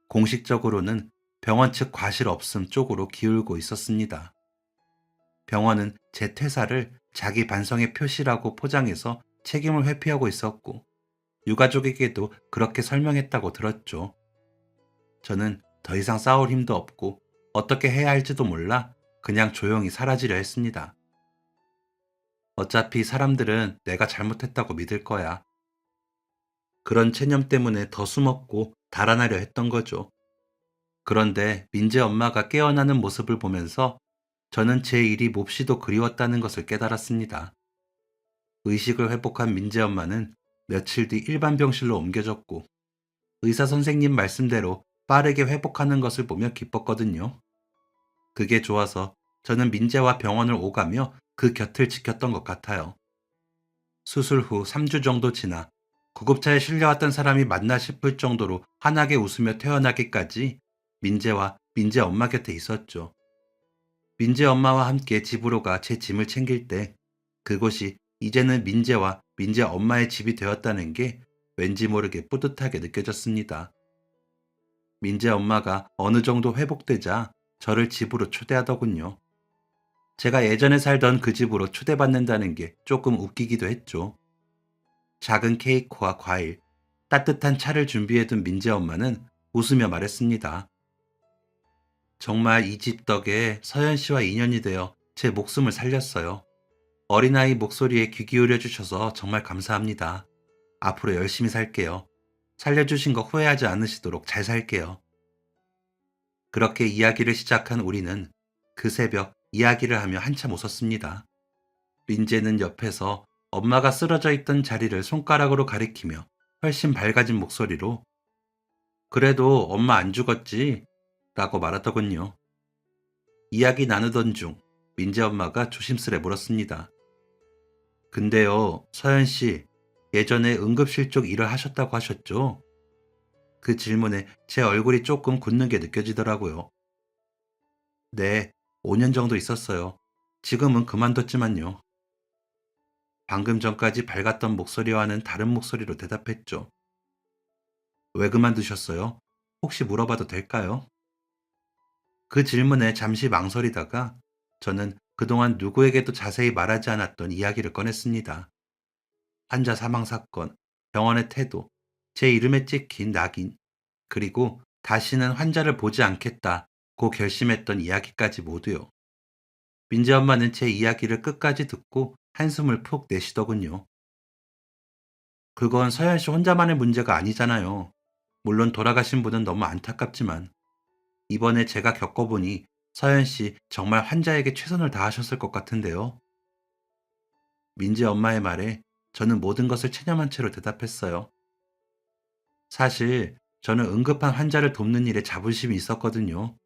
공식적으로는 병원 측 과실 없음 쪽으로 기울고 있었습니다. 병원은 제 퇴사를 자기 반성의 표시라고 포장해서 책임을 회피하고 있었고, 유가족에게도 그렇게 설명했다고 들었죠. 저는 더 이상 싸울 힘도 없고 어떻게 해야 할지도 몰라 그냥 조용히 사라지려 했습니다. 어차피 사람들은 내가 잘못했다고 믿을 거야. 그런 체념 때문에 더 숨었고 달아나려 했던 거죠. 그런데 민재 엄마가 깨어나는 모습을 보면서 저는 제 일이 몹시도 그리웠다는 것을 깨달았습니다. 의식을 회복한 민재 엄마는 며칠 뒤 일반 병실로 옮겨졌고, 의사 선생님 말씀대로 빠르게 회복하는 것을 보며 기뻤거든요. 그게 좋아서 저는 민재와 병원을 오가며 그 곁을 지켰던 것 같아요. 수술 후 3주 정도 지나 구급차에 실려왔던 사람이 맞나 싶을 정도로 환하게 웃으며 태어나기까지 민재와 민재 엄마 곁에 있었죠. 민재 엄마와 함께 집으로 가 제 짐을 챙길 때 그곳이 이제는 민재와 민재 엄마의 집이 되었다는 게 왠지 모르게 뿌듯하게 느껴졌습니다. 민재 엄마가 어느 정도 회복되자 저를 집으로 초대하더군요. 제가 예전에 살던 그 집으로 초대받는다는 게 조금 웃기기도 했죠. 작은 케이크와 과일, 따뜻한 차를 준비해둔 민재 엄마는 웃으며 말했습니다. 정말 이 집 덕에 서연 씨와 인연이 되어 제 목숨을 살렸어요. 어린아이 목소리에 귀 기울여 주셔서 정말 감사합니다. 앞으로 열심히 살게요. 살려주신 거 후회하지 않으시도록 잘 살게요. 그렇게 이야기를 시작한 우리는 그 새벽 이야기를 하며 한참 웃었습니다. 민재는 옆에서 엄마가 쓰러져 있던 자리를 손가락으로 가리키며 훨씬 밝아진 목소리로 그래도 엄마 안 죽었지? 라고 말하더군요. 이야기 나누던 중 민재 엄마가 조심스레 물었습니다. 근데요, 서연 씨, 예전에 응급실 쪽 일을 하셨다고 하셨죠? 그 질문에 제 얼굴이 조금 굳는 게 느껴지더라고요. 네, 5년 정도 있었어요. 지금은 그만뒀지만요. 방금 전까지 밝았던 목소리와는 다른 목소리로 대답했죠. 왜 그만두셨어요? 혹시 물어봐도 될까요? 그 질문에 잠시 망설이다가 저는 그동안 누구에게도 자세히 말하지 않았던 이야기를 꺼냈습니다. 환자 사망 사건, 병원의 태도, 제 이름에 찍힌 낙인, 그리고 다시는 환자를 보지 않겠다고 결심했던 이야기까지 모두요. 민재 엄마는 제 이야기를 끝까지 듣고 한숨을 푹 내쉬더군요. 그건 서연 씨 혼자만의 문제가 아니잖아요. 물론 돌아가신 분은 너무 안타깝지만 이번에 제가 겪어보니 서연 씨 정말 환자에게 최선을 다하셨을 것 같은데요. 민지 엄마의 말에 저는 모든 것을 체념한 채로 대답했어요. 사실 저는 응급한 환자를 돕는 일에 자부심이 있었거든요.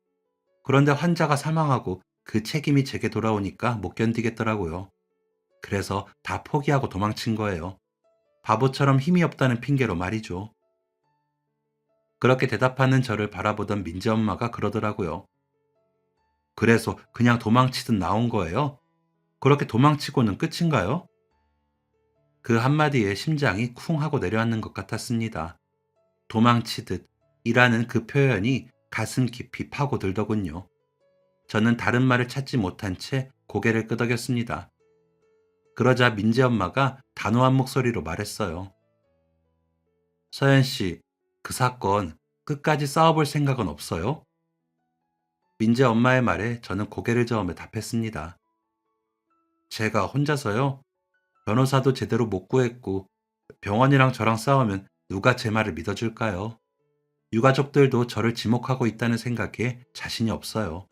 그런데 환자가 사망하고 그 책임이 제게 돌아오니까 못 견디겠더라고요. 그래서 다 포기하고 도망친 거예요. 바보처럼 힘이 없다는 핑계로 말이죠. 그렇게 대답하는 저를 바라보던 민지 엄마가 그러더라고요. 그래서 그냥 도망치듯 나온 거예요? 그렇게 도망치고는 끝인가요? 그 한마디에 심장이 쿵 하고 내려앉는 것 같았습니다. 도망치듯 이라는 그 표현이 가슴 깊이 파고들더군요. 저는 다른 말을 찾지 못한 채 고개를 끄덕였습니다. 그러자 민재 엄마가 단호한 목소리로 말했어요. 서연 씨, 그 사건 끝까지 싸워볼 생각은 없어요? 민재 엄마의 말에 저는 고개를 저으며 답했습니다. 제가 혼자서요? 변호사도 제대로 못 구했고 병원이랑 저랑 싸우면 누가 제 말을 믿어줄까요? 유가족들도 저를 지목하고 있다는 생각에 자신이 없어요.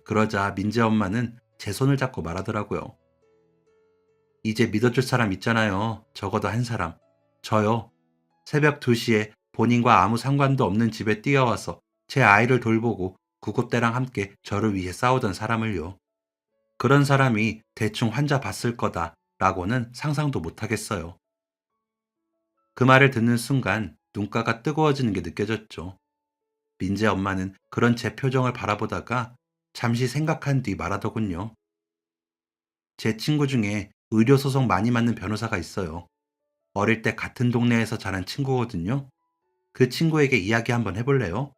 그러자 민재 엄마는 제 손을 잡고 말하더라고요. 이제 믿어줄 사람 있잖아요. 적어도 한 사람. 저요. 새벽 2시에 본인과 아무 상관도 없는 집에 뛰어와서 제 아이를 돌보고 구급대랑 함께 저를 위해 싸우던 사람을요. 그런 사람이 대충 환자 봤을 거다라고는 상상도 못하겠어요. 그 말을 듣는 순간 눈가가 뜨거워지는 게 느껴졌죠. 민재 엄마는 그런 제 표정을 바라보다가 잠시 생각한 뒤 말하더군요. 제 친구 중에 의료소송 많이 맡는 변호사가 있어요. 어릴 때 같은 동네에서 자란 친구거든요. 그 친구에게 이야기 한번 해볼래요?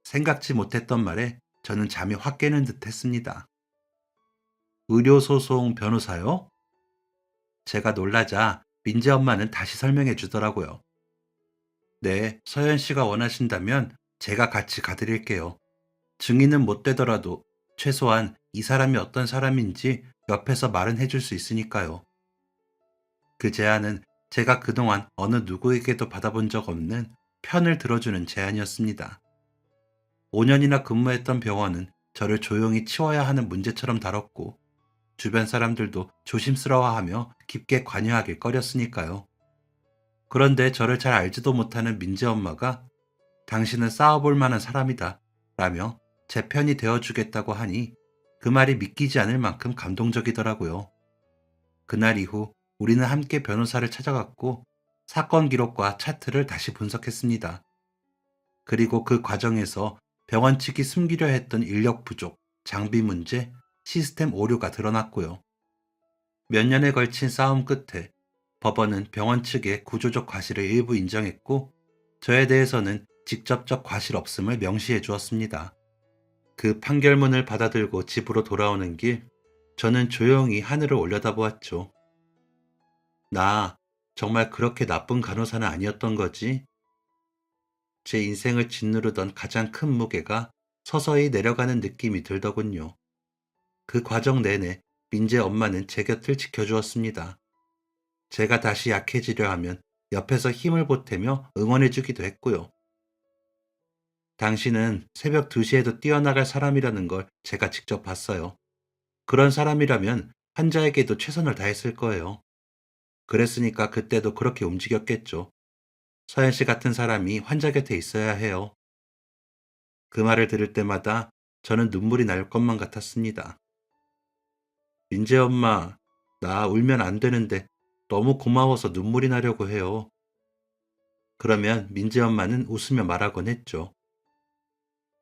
생각지 못했던 말에 저는 잠이 확 깨는 듯 했습니다. 의료소송 변호사요? 제가 놀라자 민재 엄마는 다시 설명해 주더라고요. 네, 서현 씨가 원하신다면 제가 같이 가드릴게요. 증인은 못 되더라도 최소한 이 사람이 어떤 사람인지 옆에서 말은 해줄 수 있으니까요. 그 제안은 제가 그동안 어느 누구에게도 받아본 적 없는 편을 들어주는 제안이었습니다. 5년이나 근무했던 병원은 저를 조용히 치워야 하는 문제처럼 다뤘고 주변 사람들도 조심스러워하며 깊게 관여하길 꺼렸으니까요. 그런데 저를 잘 알지도 못하는 민재 엄마가 당신은 싸워볼 만한 사람이다 라며 제 편이 되어주겠다고 하니 그 말이 믿기지 않을 만큼 감동적이더라고요. 그날 이후 우리는 함께 변호사를 찾아갔고 사건 기록과 차트를 다시 분석했습니다. 그리고 그 과정에서 병원 측이 숨기려 했던 인력 부족, 장비 문제, 시스템 오류가 드러났고요. 몇 년에 걸친 싸움 끝에 법원은 병원 측의 구조적 과실을 일부 인정했고 저에 대해서는 직접적 과실 없음을 명시해 주었습니다. 그 판결문을 받아들고 집으로 돌아오는 길, 저는 조용히 하늘을 올려다보았죠. 나 정말 그렇게 나쁜 간호사는 아니었던 거지? 제 인생을 짓누르던 가장 큰 무게가 서서히 내려가는 느낌이 들더군요. 그 과정 내내 민재 엄마는 제 곁을 지켜주었습니다. 제가 다시 약해지려 하면 옆에서 힘을 보태며 응원해주기도 했고요. 당신은 새벽 2시에도 뛰어나갈 사람이라는 걸 제가 직접 봤어요. 그런 사람이라면 환자에게도 최선을 다했을 거예요. 그랬으니까 그때도 그렇게 움직였겠죠. 서현 씨 같은 사람이 환자 곁에 있어야 해요. 그 말을 들을 때마다 저는 눈물이 날 것만 같았습니다. 민재 엄마, 나 울면 안 되는데 너무 고마워서 눈물이 나려고 해요. 그러면 민재 엄마는 웃으며 말하곤 했죠.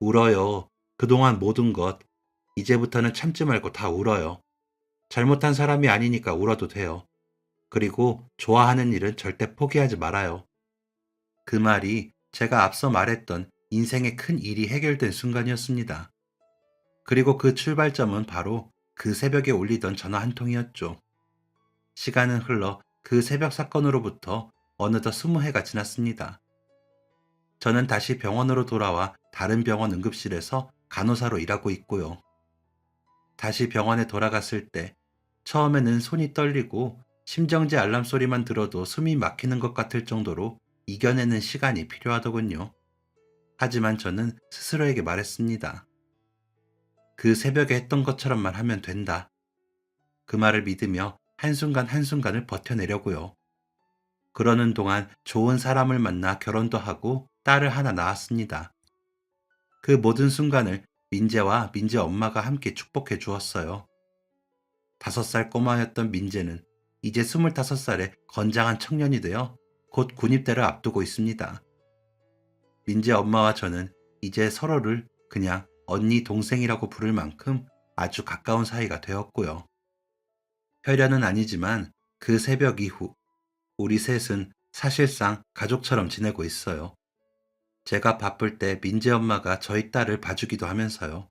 울어요. 그동안 모든 것. 이제부터는 참지 말고 다 울어요. 잘못한 사람이 아니니까 울어도 돼요. 그리고 좋아하는 일은 절대 포기하지 말아요. 그 말이 제가 앞서 말했던 인생의 큰 일이 해결된 순간이었습니다. 그리고 그 출발점은 바로 그 새벽에 울리던 전화 한 통이었죠. 시간은 흘러 그 새벽 사건으로부터 어느덧 20해가 지났습니다. 저는 다시 병원으로 돌아와 다른 병원 응급실에서 간호사로 일하고 있고요. 다시 병원에 돌아갔을 때 처음에는 손이 떨리고 심정지 알람 소리만 들어도 숨이 막히는 것 같을 정도로 이겨내는 시간이 필요하더군요. 하지만 저는 스스로에게 말했습니다. 그 새벽에 했던 것처럼만 하면 된다. 그 말을 믿으며 한순간 한순간을 버텨내려고요. 그러는 동안 좋은 사람을 만나 결혼도 하고 딸을 하나 낳았습니다. 그 모든 순간을 민재와 민재 엄마가 함께 축복해 주었어요. 5살 꼬마였던 민재는 이제 25살의 건장한 청년이 되어 곧 군입대를 앞두고 있습니다. 민재 엄마와 저는 이제 서로를 그냥 언니 동생이라고 부를 만큼 아주 가까운 사이가 되었고요. 혈연은 아니지만 그 새벽 이후 우리 셋은 사실상 가족처럼 지내고 있어요. 제가 바쁠 때 민재 엄마가 저희 딸을 봐주기도 하면서요.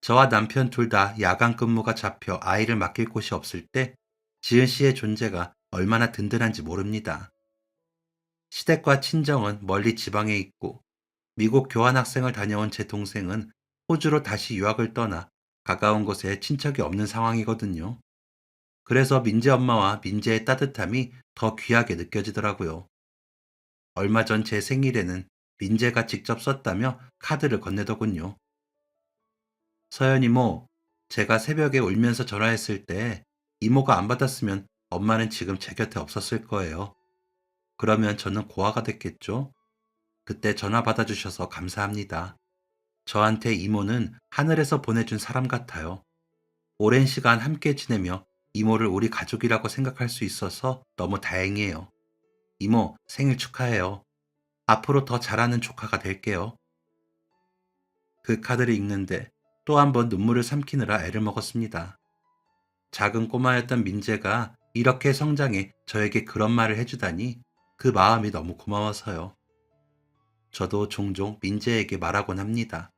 저와 남편 둘 다 야간 근무가 잡혀 아이를 맡길 곳이 없을 때 지은 씨의 존재가 얼마나 든든한지 모릅니다. 시댁과 친정은 멀리 지방에 있고 미국 교환학생을 다녀온 제 동생은 호주로 다시 유학을 떠나 가까운 곳에 친척이 없는 상황이거든요. 그래서 민재 엄마와 민재의 따뜻함이 더 귀하게 느껴지더라고요. 얼마 전 제 생일에는 민재가 직접 썼다며 카드를 건네더군요. 서연 이모, 제가 새벽에 울면서 전화했을 때 이모가 안 받았으면 엄마는 지금 제 곁에 없었을 거예요. 그러면 저는 고아가 됐겠죠? 그때 전화 받아주셔서 감사합니다. 저한테 이모는 하늘에서 보내준 사람 같아요. 오랜 시간 함께 지내며 이모를 우리 가족이라고 생각할 수 있어서 너무 다행이에요. 이모, 생일 축하해요. 앞으로 더 잘하는 조카가 될게요. 그 카드를 읽는데 또 한 번 눈물을 삼키느라 애를 먹었습니다. 작은 꼬마였던 민재가 이렇게 성장해 저에게 그런 말을 해주다니 그 마음이 너무 고마워서요. 저도 종종 민재에게 말하곤 합니다.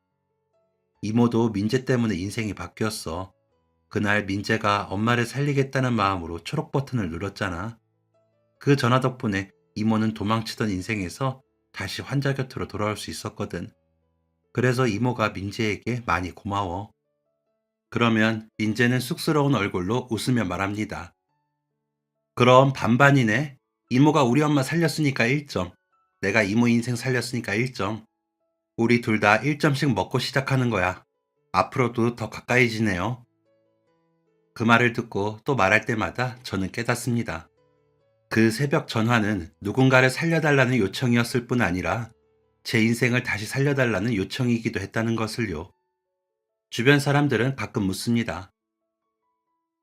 이모도 민재 때문에 인생이 바뀌었어. 그날 민재가 엄마를 살리겠다는 마음으로 초록 버튼을 눌렀잖아. 그 전화 덕분에 이모는 도망치던 인생에서 다시 환자 곁으로 돌아올 수 있었거든. 그래서 이모가 민재에게 많이 고마워. 그러면 민재는 쑥스러운 얼굴로 웃으며 말합니다. 그럼 반반이네. 이모가 우리 엄마 살렸으니까 1점. 내가 이모 인생 살렸으니까 1점. 우리 둘 다 1점씩 먹고 시작하는 거야. 앞으로도 더 가까이 지내요. 그 말을 듣고 또 말할 때마다 저는 깨닫습니다. 그 새벽 전화는 누군가를 살려달라는 요청이었을 뿐 아니라 제 인생을 다시 살려달라는 요청이기도 했다는 것을요. 주변 사람들은 가끔 묻습니다.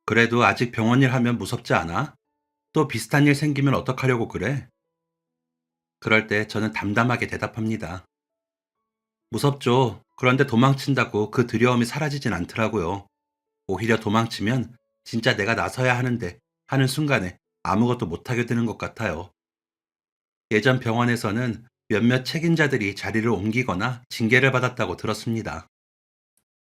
그래도 아직 병원 일 하면 무섭지 않아? 또 비슷한 일 생기면 어떡하려고 그래? 그럴 때 저는 담담하게 대답합니다. 무섭죠. 그런데 도망친다고 그 두려움이 사라지진 않더라고요. 오히려 도망치면 진짜 내가 나서야 하는데 하는 순간에 아무것도 못하게 되는 것 같아요. 예전 병원에서는 몇몇 책임자들이 자리를 옮기거나 징계를 받았다고 들었습니다.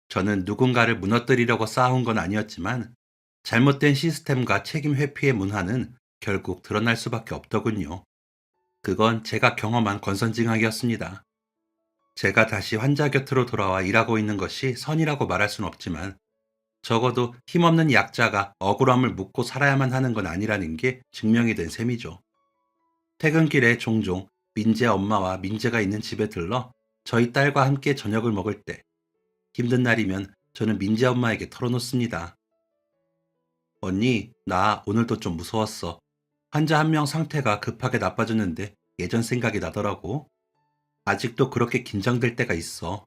저는 누군가를 무너뜨리려고 쌓아온 건 아니었지만 잘못된 시스템과 책임 회피의 문화는 결국 드러날 수밖에 없더군요. 그건 제가 경험한 권선징악이었습니다. 제가 다시 환자 곁으로 돌아와 일하고 있는 것이 선이라고 말할 수는 없지만 적어도 힘없는 약자가 억울함을 묻고 살아야만 하는 건 아니라는 게 증명이 된 셈이죠. 퇴근길에 종종 민재 엄마와 민재가 있는 집에 들러 저희 딸과 함께 저녁을 먹을 때 힘든 날이면 저는 민재 엄마에게 털어놓습니다. 언니, 나 오늘도 좀 무서웠어. 환자 한 명 상태가 급하게 나빠졌는데 예전 생각이 나더라고. 아직도 그렇게 긴장될 때가 있어.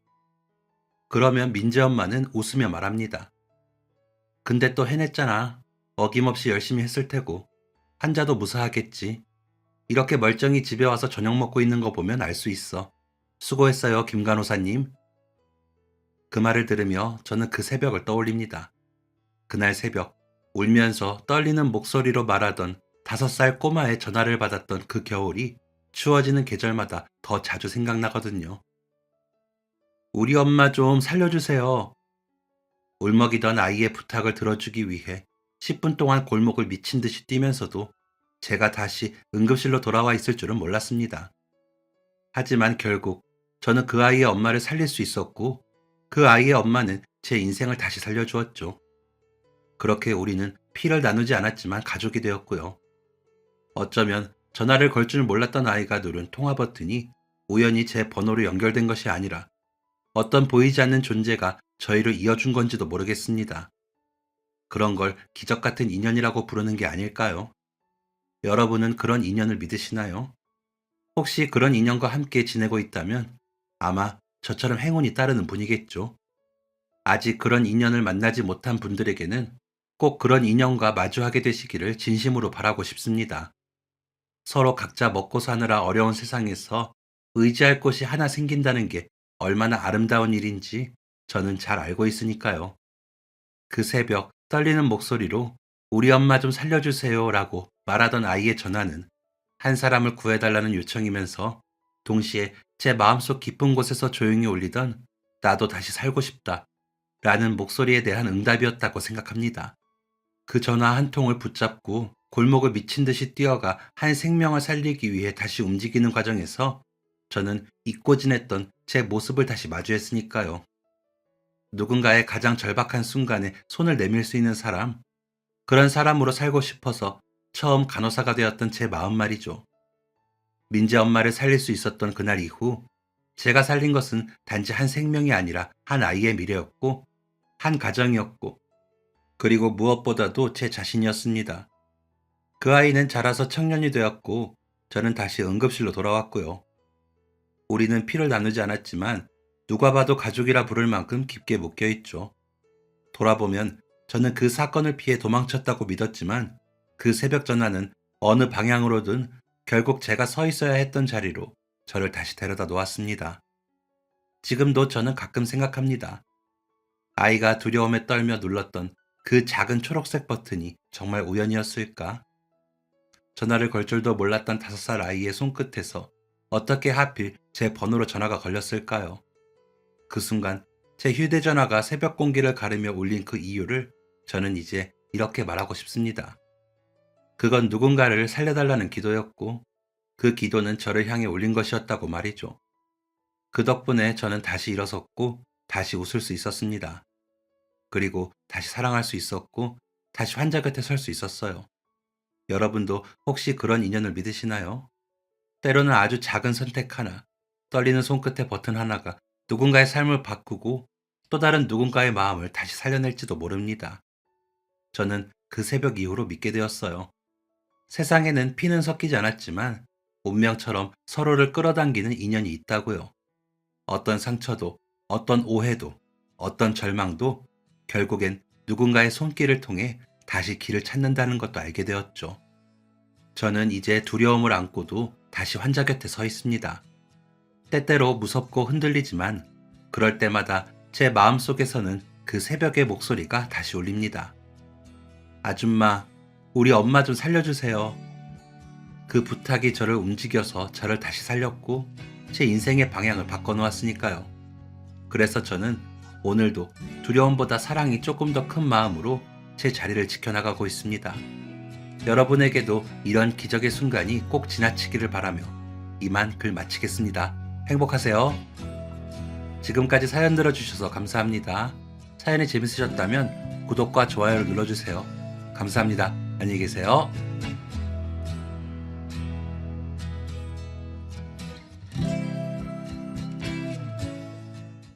그러면 민재 엄마는 웃으며 말합니다. 근데 또 해냈잖아. 어김없이 열심히 했을 테고. 환자도 무사하겠지. 이렇게 멀쩡히 집에 와서 저녁 먹고 있는 거 보면 알 수 있어. 수고했어요, 김 간호사님. 그 말을 들으며 저는 그 새벽을 떠올립니다. 그날 새벽, 울면서 떨리는 목소리로 말하던 5살 꼬마의 전화를 받았던 그 겨울이 추워지는 계절마다 더 자주 생각나거든요. 우리 엄마 좀 살려주세요. 울먹이던 아이의 부탁을 들어주기 위해 10분 동안 골목을 미친 듯이 뛰면서도 제가 다시 응급실로 돌아와 있을 줄은 몰랐습니다. 하지만 결국 저는 그 아이의 엄마를 살릴 수 있었고 그 아이의 엄마는 제 인생을 다시 살려주었죠. 그렇게 우리는 피를 나누지 않았지만 가족이 되었고요. 어쩌면 전화를 걸 줄 몰랐던 아이가 누른 통화 버튼이 우연히 제 번호로 연결된 것이 아니라 어떤 보이지 않는 존재가 저희를 이어준 건지도 모르겠습니다. 그런 걸 기적 같은 인연이라고 부르는 게 아닐까요? 여러분은 그런 인연을 믿으시나요? 혹시 그런 인연과 함께 지내고 있다면 아마 저처럼 행운이 따르는 분이겠죠. 아직 그런 인연을 만나지 못한 분들에게는 꼭 그런 인연과 마주하게 되시기를 진심으로 바라고 싶습니다. 서로 각자 먹고 사느라 어려운 세상에서 의지할 곳이 하나 생긴다는 게 얼마나 아름다운 일인지 저는 잘 알고 있으니까요. 그 새벽 떨리는 목소리로 우리 엄마 좀 살려주세요 라고 말하던 아이의 전화는 한 사람을 구해달라는 요청이면서 동시에 제 마음속 깊은 곳에서 조용히 울리던 나도 다시 살고 싶다 라는 목소리에 대한 응답이었다고 생각합니다. 그 전화 한 통을 붙잡고 골목을 미친 듯이 뛰어가 한 생명을 살리기 위해 다시 움직이는 과정에서 저는 잊고 지냈던 제 모습을 다시 마주했으니까요. 누군가의 가장 절박한 순간에 손을 내밀 수 있는 사람, 그런 사람으로 살고 싶어서 처음 간호사가 되었던 제 마음 말이죠. 민재 엄마를 살릴 수 있었던 그날 이후 제가 살린 것은 단지 한 생명이 아니라 한 아이의 미래였고 한 가정이었고 그리고 무엇보다도 제 자신이었습니다. 그 아이는 자라서 청년이 되었고 저는 다시 응급실로 돌아왔고요. 우리는 피를 나누지 않았지만 누가 봐도 가족이라 부를 만큼 깊게 묶여있죠. 돌아보면 저는 그 사건을 피해 도망쳤다고 믿었지만 그 새벽 전화는 어느 방향으로든 결국 제가 서 있어야 했던 자리로 저를 다시 데려다 놓았습니다. 지금도 저는 가끔 생각합니다. 아이가 두려움에 떨며 눌렀던 그 작은 초록색 버튼이 정말 우연이었을까? 전화를 걸 줄도 몰랐던 5살 아이의 손끝에서 어떻게 하필 제 번호로 전화가 걸렸을까요? 그 순간 제 휴대전화가 새벽 공기를 가르며 울린 그 이유를 저는 이제 이렇게 말하고 싶습니다. 그건 누군가를 살려달라는 기도였고, 그 기도는 저를 향해 올린 것이었다고 말이죠. 그 덕분에 저는 다시 일어섰고, 다시 웃을 수 있었습니다. 그리고 다시 사랑할 수 있었고, 다시 환자 곁에 설 수 있었어요. 여러분도 혹시 그런 인연을 믿으시나요? 때로는 아주 작은 선택 하나, 떨리는 손끝의 버튼 하나가 누군가의 삶을 바꾸고 또 다른 누군가의 마음을 다시 살려낼지도 모릅니다. 저는 그 새벽 이후로 믿게 되었어요. 세상에는 피는 섞이지 않았지만 운명처럼 서로를 끌어당기는 인연이 있다고요. 어떤 상처도, 어떤 오해도, 어떤 절망도 결국엔 누군가의 손길을 통해 다시 길을 찾는다는 것도 알게 되었죠. 저는 이제 두려움을 안고도 다시 환자 곁에 서 있습니다. 때때로 무섭고 흔들리지만 그럴 때마다 제 마음속에서는 그 새벽의 목소리가 다시 울립니다. 아줌마, 우리 엄마 좀 살려주세요. 그 부탁이 저를 움직여서 저를 다시 살렸고 제 인생의 방향을 바꿔놓았으니까요. 그래서 저는 오늘도 두려움보다 사랑이 조금 더 큰 마음으로 제 자리를 지켜나가고 있습니다. 여러분에게도 이런 기적의 순간이 꼭 지나치기를 바라며 이만 글 마치겠습니다. 행복하세요. 지금까지 사연 들어주셔서 감사합니다. 사연이 재밌으셨다면 구독과 좋아요를 눌러주세요. 감사합니다. 안녕히 계세요.